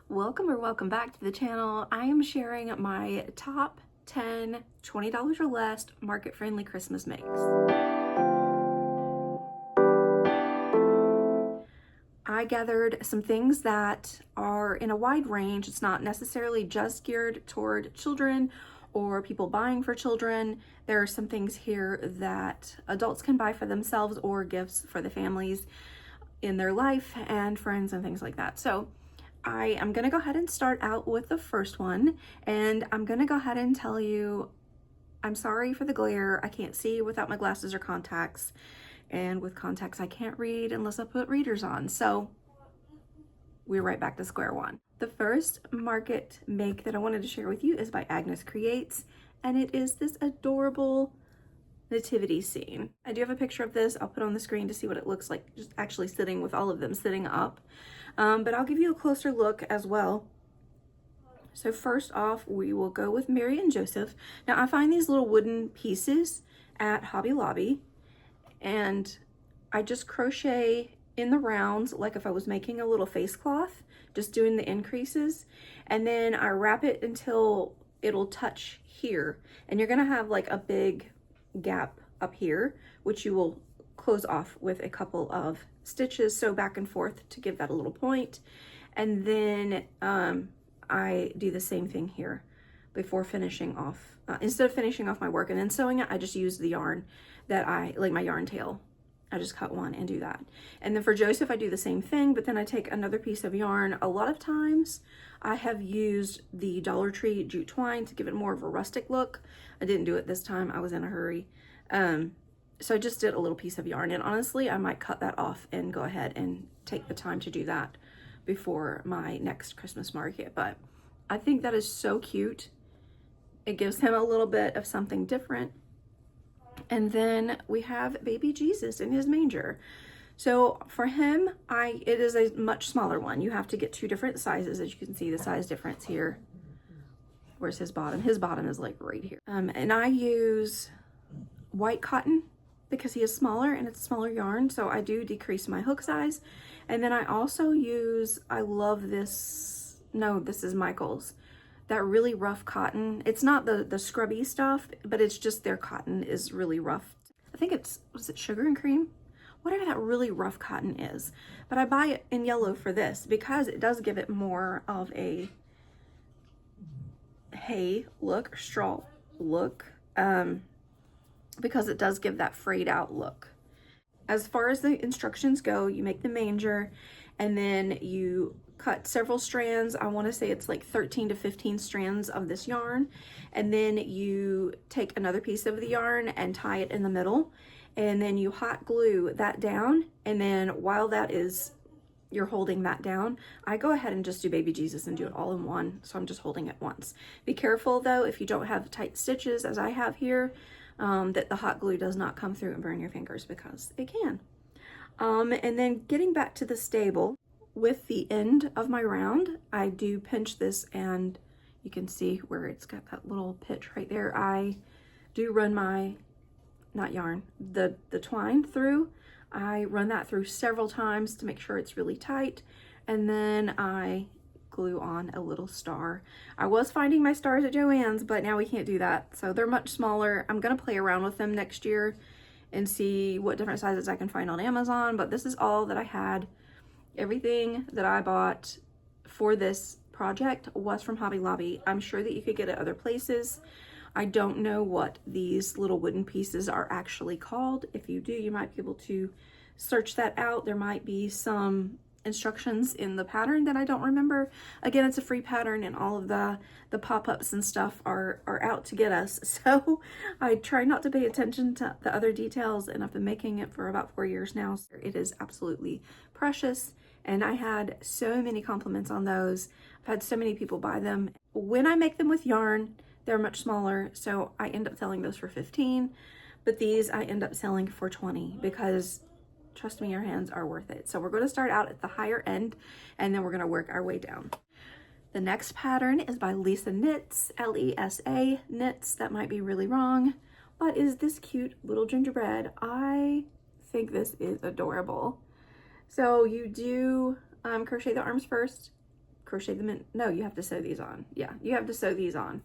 Welcome back to the channel. I am sharing my top 10 $20 or less market-friendly Christmas makes. I gathered some things that are in a wide range. It's not necessarily just geared toward children or people buying for children. There are some things here that adults can buy for themselves or gifts for the families in their life and friends and things like that. So I am gonna go ahead and start out with the first one, and I'm gonna go ahead and tell you, I'm sorry for the glare. I can't see without my glasses or contacts, and with contacts I can't read unless I put readers on. So we're right back to square one. The first market make that I wanted to share with you is by Agnes Creates, and it is this adorable nativity scene. I do have a picture of this. I'll put on the screen to see what it looks like, just actually sitting with all of them sitting up. But I'll give you a closer look as well. So first off, we will go with Mary and Joseph. Now I find these little wooden pieces at Hobby Lobby, and I just crochet in the rounds like if I was making a little face cloth, just doing the increases, and then I wrap it until it'll touch here, and you're gonna have like a big gap up here, which you will close off with a couple of stitches, so back and forth to give that a little point. And then I do the same thing here before finishing off. Instead of finishing off my work and then sewing it, I just use the yarn that like my yarn tail. I just cut one and do that. And then for Joseph, I do the same thing, but then I take another piece of yarn. A lot of times I have used the Dollar Tree jute twine to give it more of a rustic look. I didn't do it this time. I was in a hurry. So I just did a little piece of yarn, and honestly, I might cut that off and go ahead and take the time to do that before my next Christmas market. But I think that is so cute. It gives him a little bit of something different. And then we have baby Jesus in his manger. So for him, it is a much smaller one. You have to get two different sizes. As you can see, the size difference here. Where's his bottom? His bottom is like right here. And I use white cotton because he is smaller and it's a smaller yarn, so I do decrease my hook size. And then I also use, I love this, no, this is Michael's, that really rough cotton. It's not the scrubby stuff, but it's just their cotton is really rough. I think was it Sugar and Cream? Whatever that really rough cotton is. But I buy it in yellow for this because it does give it more of a hay look, or straw look, because it does give that frayed out look. As far as the instructions go, you make the manger and then you cut several strands. I want to say it's like 13 to 15 strands of this yarn, and then you take another piece of the yarn and tie it in the middle, and then you hot glue that down. And then while you're holding that down, I go ahead and just do baby Jesus and do it all in one, so I'm just holding it once. Be careful though, if you don't have tight stitches as I have here, that the hot glue does not come through and burn your fingers, because it can. And then getting back to the stable, with the end of my round, I do pinch this, and you can see where it's got that little pitch right there. I do run my, not yarn, the twine through. I run that through several times to make sure it's really tight, and then I glue on a little star. I was finding my stars at Joann's, but now we can't do that, so they're much smaller. I'm gonna play around with them next year and see what different sizes I can find on Amazon, but this is all that I had. Everything that I bought for this project was from Hobby Lobby. I'm sure that you could get it other places. I don't know what these little wooden pieces are actually called. If you do, you might be able to search that out. There might be some instructions in the pattern that I don't remember. Again, it's a free pattern, and all of the pop-ups and stuff are out to get us, so I try not to pay attention to the other details, and I've been making it for about 4 years now, so it is absolutely precious. And I had so many compliments on those. I've had so many people buy them. When I make them with yarn, they're much smaller, so I end up selling those for 15, but these I end up selling for 20 because trust me, your hands are worth it. So we're going to start out at the higher end, and then we're going to work our way down. The next pattern is by Lisa Knits, L-E-S-A Knits. That might be really wrong, but is this cute little gingerbread. I think this is adorable. So you do crochet the arms first, crochet them in. No, you have to sew these on. Yeah, you have to sew these on.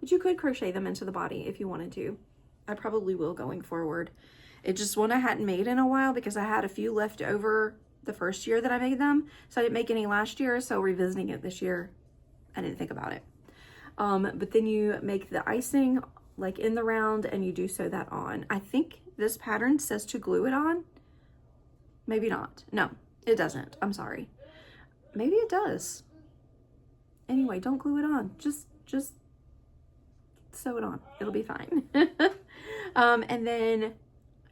But you could crochet them into the body if you wanted to. I probably will going forward. It's just one I hadn't made in a while because I had a few left over the first year that I made them. So I didn't make any last year. So revisiting it this year, I didn't think about it. But then you make the icing like in the round and you do sew that on. I think this pattern says to glue it on. Maybe not. No, it doesn't. I'm sorry. Maybe it does. Anyway, don't glue it on. Just sew it on. It'll be fine. And then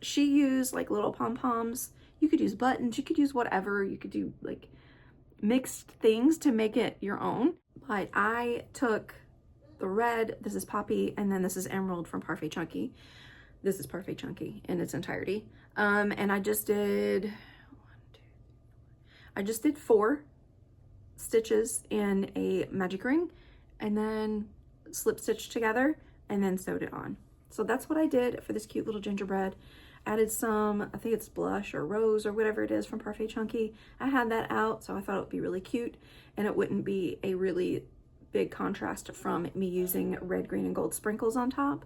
she used like little pom-poms. You could use buttons. You could use whatever. You could do like mixed things to make it your own. But I took the red, this is Poppy, and then this is Emerald from Parfait Chunky. This is Parfait Chunky in its entirety. And I just did 4 stitches in a magic ring and then slip stitched together and then sewed it on. So that's what I did for this cute little gingerbread. Added some, I think it's blush or rose or whatever it is from Parfait Chunky. I had that out, so I thought it would be really cute and it wouldn't be a really big contrast from me using red, green, and gold sprinkles on top.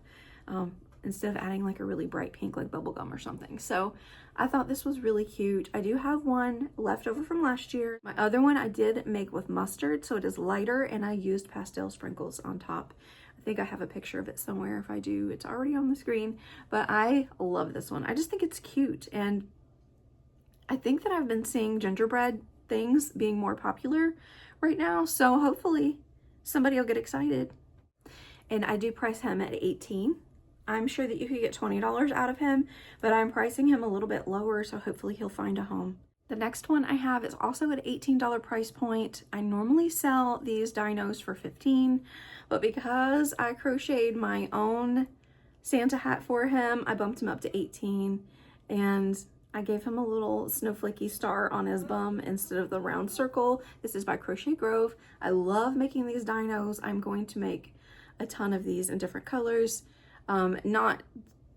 Instead of adding like a really bright pink like bubblegum or something. So I thought this was really cute. I do have one left over from last year. My other one I did make with mustard, so it is lighter, and I used pastel sprinkles on top. I think I have a picture of it somewhere. If I do, it's already on the screen. But I love this one. I just think it's cute, and I think that I've been seeing gingerbread things being more popular right now, so hopefully somebody will get excited. And I do price him at $18. I'm sure that you could get $20 out of him, but I'm pricing him a little bit lower, so hopefully he'll find a home. The next one I have is also at $18 price point. I normally sell these dinos for $15, but because I crocheted my own Santa hat for him, I bumped him up to $18, and I gave him a little snowflakey star on his bum instead of the round circle. This is by Crochet Grove. I love making these dinos. I'm going to make a ton of these in different colors. Not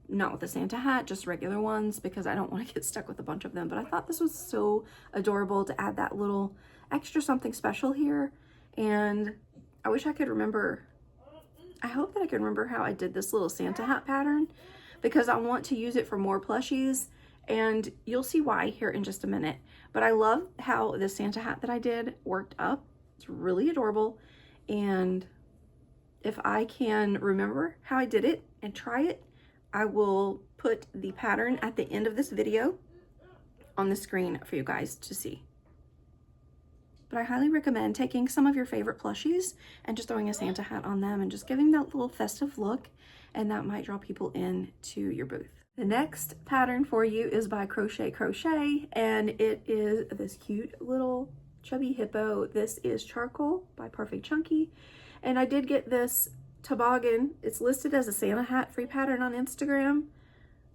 with the Santa hat, just regular ones, because I don't want to get stuck with a bunch of them. But I thought this was so adorable to add that little extra something special here. And I wish I could remember, I hope that I can remember how I did this little Santa hat pattern, because I want to use it for more plushies. And you'll see why here in just a minute. But I love how the Santa hat that I did worked up. It's really adorable. And if I can remember how I did it and try it, I will put the pattern at the end of this video on the screen for you guys to see. But I highly recommend taking some of your favorite plushies and just throwing a Santa hat on them and just giving that little festive look, and that might draw people in to your booth. The next pattern for you is by Crochet, and it is this cute little chubby hippo. This is Charcoal by Parfait Chunky. And I did get this toboggan. It's listed as a Santa hat free pattern on Instagram,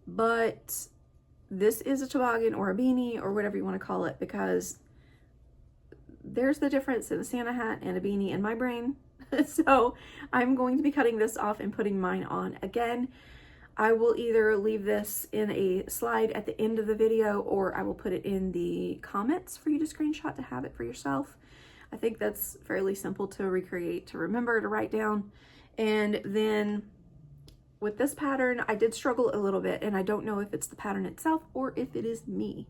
but this is a toboggan or a beanie or whatever you want to call it, because there's the difference in a Santa hat and a beanie in my brain. So I'm going to be cutting this off and putting mine on again. I will either leave this in a slide at the end of the video, or I will put it in the comments for you to screenshot to have it for yourself. I think that's fairly simple to recreate, to remember, to write down. And then with this pattern, I did struggle a little bit, and I don't know if it's the pattern itself or if it is me.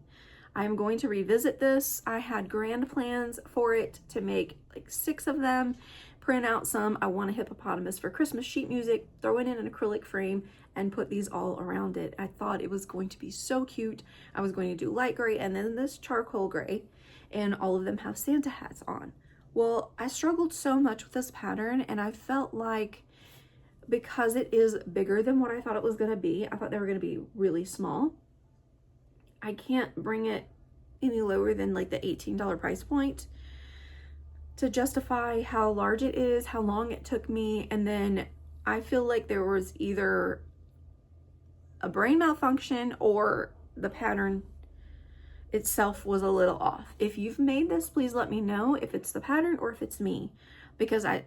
I'm going to revisit this. I had grand plans for it to make like 6 of them, print out some. I want a hippopotamus for Christmas sheet music, throw it in an acrylic frame, and put these all around it. I thought it was going to be so cute. I was going to do light gray and then this charcoal gray, and all of them have Santa hats on. Well, I struggled so much with this pattern, and I felt like because it is bigger than what I thought it was going to be, I thought they were going to be really small. I can't bring it any lower than like the $18 price point to justify how large it is, how long it took me, and then I feel like there was either a brain malfunction or the pattern itself was a little off. If you've made this, please let me know if it's the pattern or if it's me, because I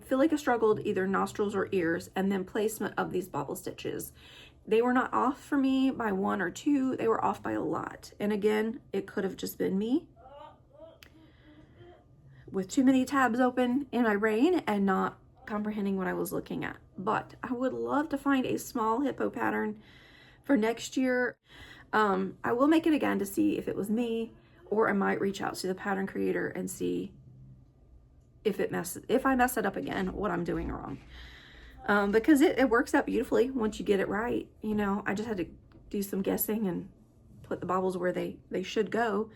feel like I struggled either nostrils or ears, and then placement of these bobble stitches. They were not off for me by 1 or 2, they were off by a lot. And again, it could have just been me. with too many tabs open in my brain and not comprehending what I was looking at. But I would love to find a small hippo pattern for next year. I will make it again to see if it was me, or I might reach out to the pattern creator and see if I mess it up again, what I'm doing wrong. Because it works out beautifully once you get it right. You know, I just had to do some guessing and put the bobbles where they should go.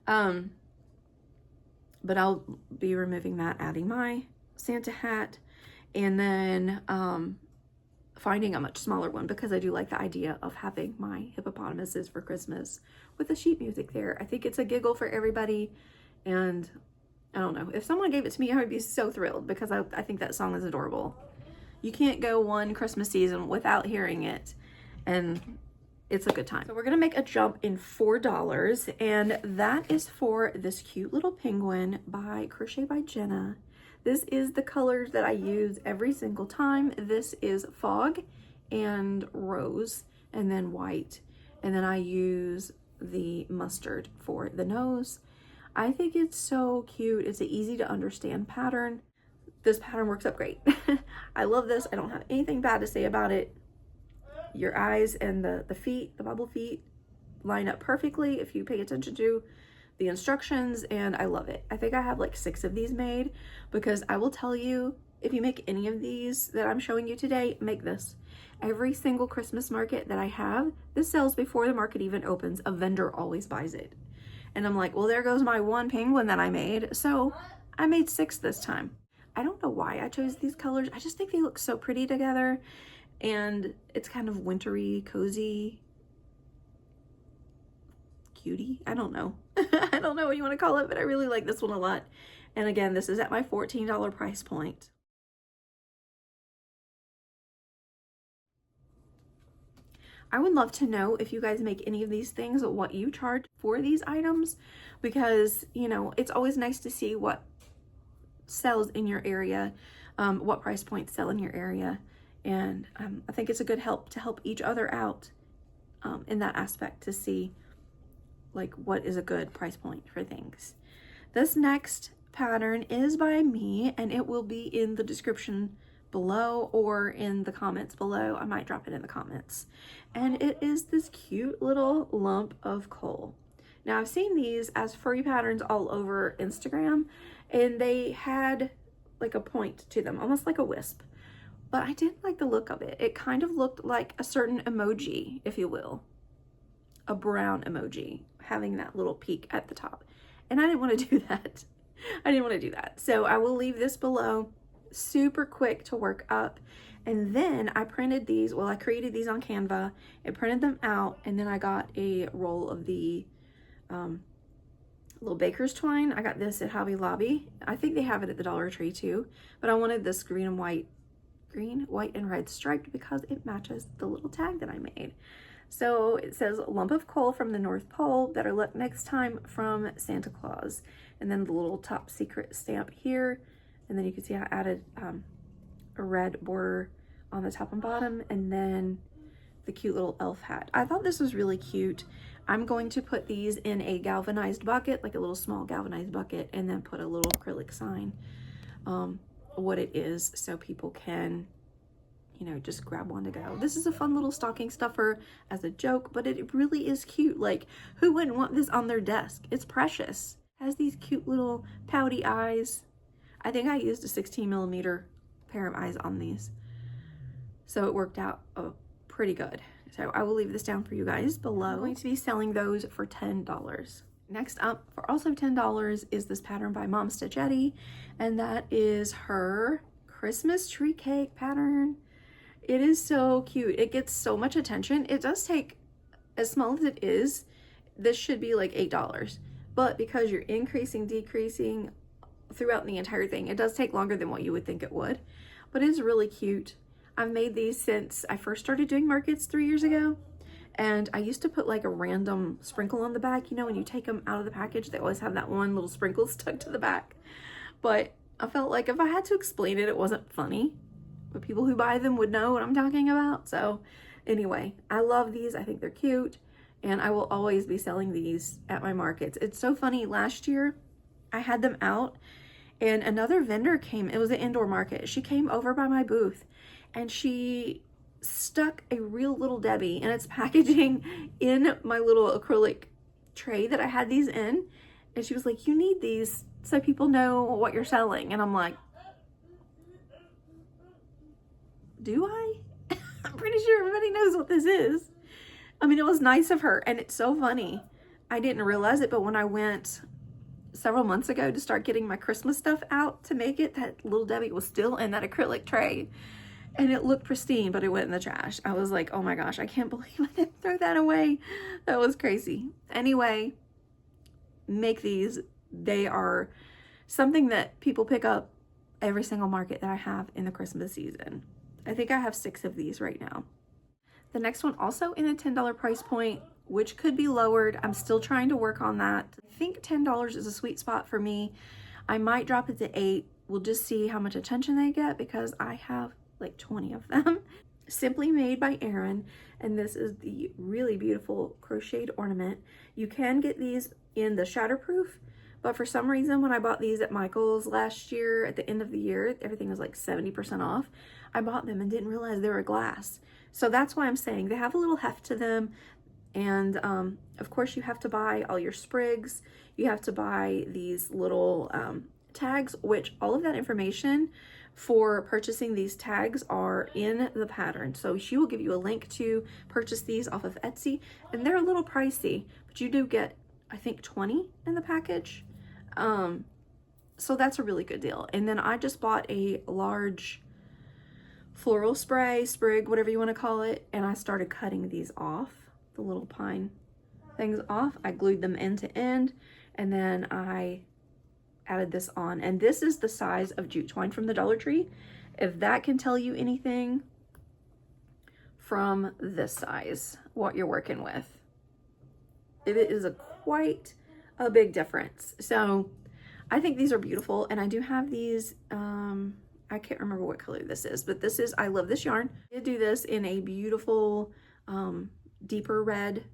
But I'll be removing that, adding my Santa hat, and then finding a much smaller one, because I do like the idea of having my hippopotamuses for Christmas with the sheet music there. I think it's a giggle for everybody, and I don't know, if someone gave it to me, I would be so thrilled, because I think that song is adorable. You can't go one Christmas season without hearing it, and it's a good time. So we're gonna make a jump in $4, and that is for this cute little penguin by Crochet by Jenna. This is the colors that I use every single time. This is fog and rose, and then white. And then I use the mustard for the nose. I think it's so cute. It's an easy to understand pattern. This pattern works up great. I love this. I don't have anything bad to say about it. Your eyes and the feet, the bubble feet, line up perfectly if you pay attention to the instructions, and I love it. I think I have like 6 of these made, because I will tell you, if you make any of these that I'm showing you today, make this. Every single Christmas market that I have, this sells before the market even opens. A vendor always buys it. And I'm like, well, there goes my one penguin that I made. So I made 6 this time. I don't know why I chose these colors. I just think they look so pretty together, and it's kind of wintry, cozy, cutie. I don't know. I don't know what you want to call it, but I really like this one a lot. And again, this is at my $14 price point. I would love to know, if you guys make any of these things, what you charge for these items, because, you know, it's always nice to see what sells in your area, what price points sell in your area. And I think it's a good help to help each other out in that aspect, to see like what is a good price point for things. This next pattern is by me, and it will be in the description below or in the comments below. I might drop it in the comments. And it is this cute little lump of coal. Now, I've seen these as furry patterns all over Instagram, and they had like a point to them, almost like a wisp. But I didn't like the look of it. It kind of looked like a certain emoji, if you will. A brown emoji, having that little peak at the top. And I didn't want to do that. I didn't want to do that. So I will leave this below. Super quick to work up. And then I printed these, well, I created these on Canva and printed them out. And then I got a roll of the little baker's twine. I got this at Hobby Lobby. I think they have it at the Dollar Tree too. But I wanted this green, white, and red striped because it matches the little tag that I made. So it says lump of coal from the North Pole, better luck next time from Santa Claus. And then the little top secret stamp here. And then you can see I added a red border on the top and bottom, and then the cute little elf hat. I thought this was really cute. I'm going to put these in a galvanized bucket, like a little small galvanized bucket, and then put a little acrylic sign what it is, so people can, you know, just grab one to go. This is a fun little stocking stuffer as a joke, but it really is cute. Like, who wouldn't want this on their desk? It's precious. Has these cute little pouty eyes. I think I used a 16mm pair of eyes on these, so it worked out pretty good. So I will leave this down for you guys below. I'm going to be selling those for $10. Next up, for also $10, is this pattern by Mom Stitchetti, and that is her Christmas tree cake pattern. It is so cute. It gets so much attention. It does take, as small as it is, this should be like $8, but because you're increasing, decreasing throughout the entire thing, it does take longer than what you would think it would, but it's really cute. I've made these since I first started doing markets 3 years ago, and I used to put like a random sprinkle on the back. You know, when you take them out of the package, they always have that one little sprinkle stuck to the back. But I felt like if I had to explain it, it wasn't funny, but people who buy them would know what I'm talking about. So anyway, I love these. I think they're cute, and I will always be selling these at my markets. It's so funny. Last year I had them out, And another vendor came, it was an indoor market. She came over by my booth and she stuck a real little Debbie and its packaging in my little acrylic tray that I had these in. And she was like, you need these so people know what you're selling. And I'm like, do I? I'm pretty sure everybody knows what this is. I mean, it was nice of her, and it's so funny. I didn't realize it, but when I went several months ago to start getting my Christmas stuff out to make it, that little Debbie was still in that acrylic tray, and it looked pristine, but it went in the trash. I was like, oh my gosh, I can't believe I didn't throw that away. That was crazy. Anyway, make these. They are something that people pick up every single market that I have in the Christmas season. I think I have 6 of these right now. The next one also in a $10 price point, which could be lowered. I'm still trying to work on that. I think $10 is a sweet spot for me. I might drop it to $8. We'll just see how much attention they get because I have like 20 of them. Simply Made by Erin, and this is the really beautiful crocheted ornament. You can get these in the shatterproof, but for some reason when I bought these at Michael's last year, at the end of the year, everything was like 70% off. I bought them and didn't realize they were glass. So that's why I'm saying they have a little heft to them. And of course you have to buy all your sprigs. You have to buy these little tags, which all of that information for purchasing these tags are in the pattern. So she will give you a link to purchase these off of Etsy, and they're a little pricey, but you do get, I think, 20 in the package. So that's a really good deal. And then I just bought a large floral sprig, whatever you want to call it, and I started cutting these off, the little pine things off. I glued them end to end, and then I added this on, and this is the size of jute twine from the Dollar Tree. If that can tell you anything from this size, what you're working with, it is quite a big difference. So I think these are beautiful, and I do have these, I can't remember what color this is, but this is, I love this yarn. I did do this in a beautiful deeper red,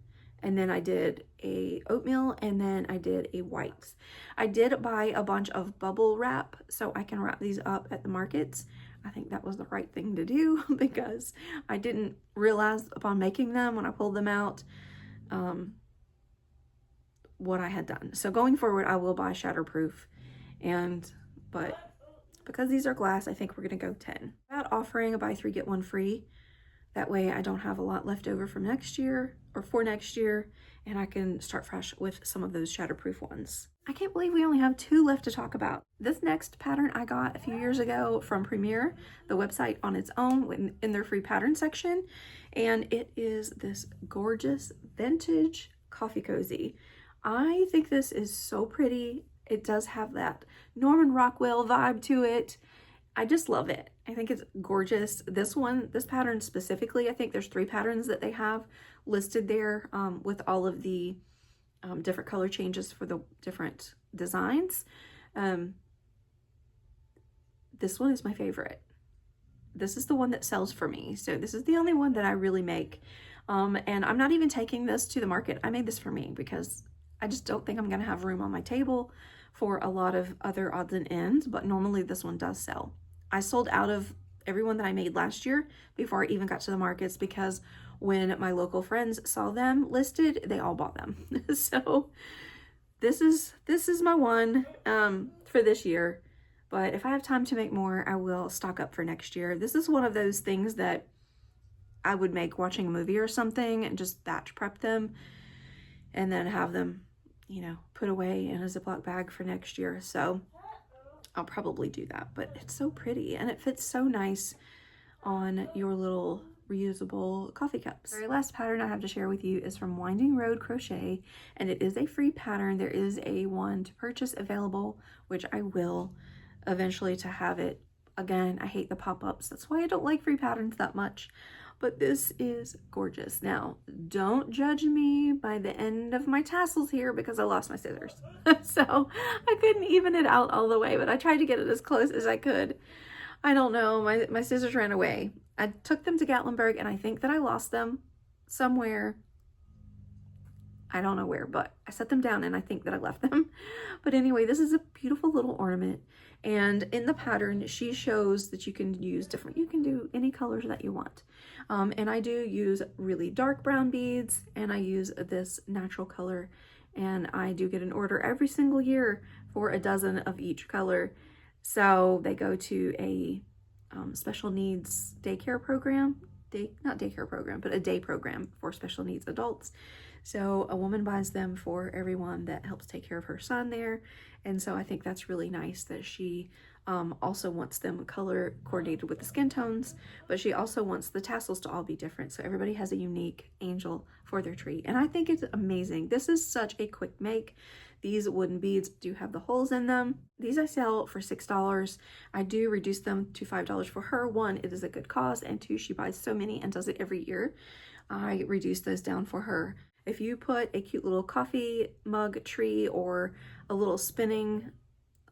and then I did a oatmeal, and then I did a white. I did buy a bunch of bubble wrap so I can wrap these up at the markets. I think that was the right thing to do because I didn't realize upon making them when I pulled them out what I had done. So going forward, I will buy shatterproof, but because these are glass, I think we're gonna go 10. About offering a buy 3 get 1 free. That way I don't have a lot left over from next year or for next year, and I can start fresh with some of those shatterproof ones. I can't believe we only have 2 left to talk about. This next pattern I got a few years ago from Premier, the website on its own in their free pattern section, and it is this gorgeous vintage coffee cozy. I think this is so pretty. It does have that Norman Rockwell vibe to it. I just love it. I think it's gorgeous. This pattern specifically, I think there's 3 patterns that they have listed there with all of the different color changes for the different designs. This one is my favorite. This is the one that sells for me. So this is the only one that I really make. And I'm not even taking this to the market. I made this for me because I just don't think I'm gonna have room on my table for a lot of other odds and ends, but normally this one does sell. I sold out of everyone that I made last year before I even got to the markets because when my local friends saw them listed, they all bought them. So this is my one for this year, but if I have time to make more, I will stock up for next year. This is one of those things that I would make watching a movie or something and just batch prep them and then have them, you know, put away in a Ziploc bag for next year. So I'll probably do that, but it's so pretty and it fits so nice on your little reusable coffee cups. The very last pattern I have to share with you is from Winding Road Crochet, and it is a free pattern. There is a one to purchase available, which I will eventually to have it. Again, I hate the pop-ups. That's why I don't like free patterns that much. But this is gorgeous. Now, don't judge me by the end of my tassels here because I lost my scissors. So I couldn't even it out all the way, but I tried to get it as close as I could. I don't know, my scissors ran away. I took them to Gatlinburg and I think that I lost them somewhere. I don't know where, but I set them down and I think that I left them. But anyway, this is a beautiful little ornament. And in the pattern, she shows that you can use different, you can do any colors that you want. And I do use really dark brown beads, and I use this natural color, and I do get an order every single year for a dozen of each color. So they go to a special needs daycare program, not daycare program, but a day program for special needs adults. So a woman buys them for everyone that helps take care of her son there. And so I think that's really nice that she also wants them color coordinated with the skin tones, but she also wants the tassels to all be different. So everybody has a unique angel for their tree. And I think it's amazing. This is such a quick make. These wooden beads do have the holes in them. These I sell for $6. I do reduce them to $5 for her. One, it is a good cause, and two, she buys so many and does it every year. I reduce those down for her. If you put a cute little coffee mug tree or a little spinning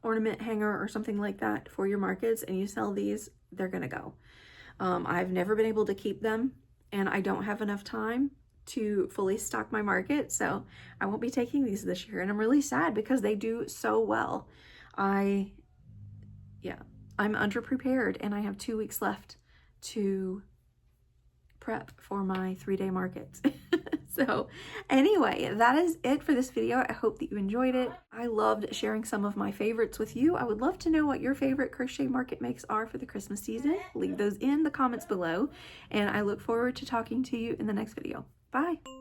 ornament hanger or something like that for your markets and you sell these, they're gonna go. I've never been able to keep them, and I don't have enough time to fully stock my market, so I won't be taking these this year, and I'm really sad because they do so well. I'm underprepared, and I have 2 weeks left to prep for my 3-day market. So anyway, that is it for this video. I hope that you enjoyed it. I loved sharing some of my favorites with you. I would love to know what your favorite crochet market makes are for the Christmas season. Leave those in the comments below, and I look forward to talking to you in the next video. Bye.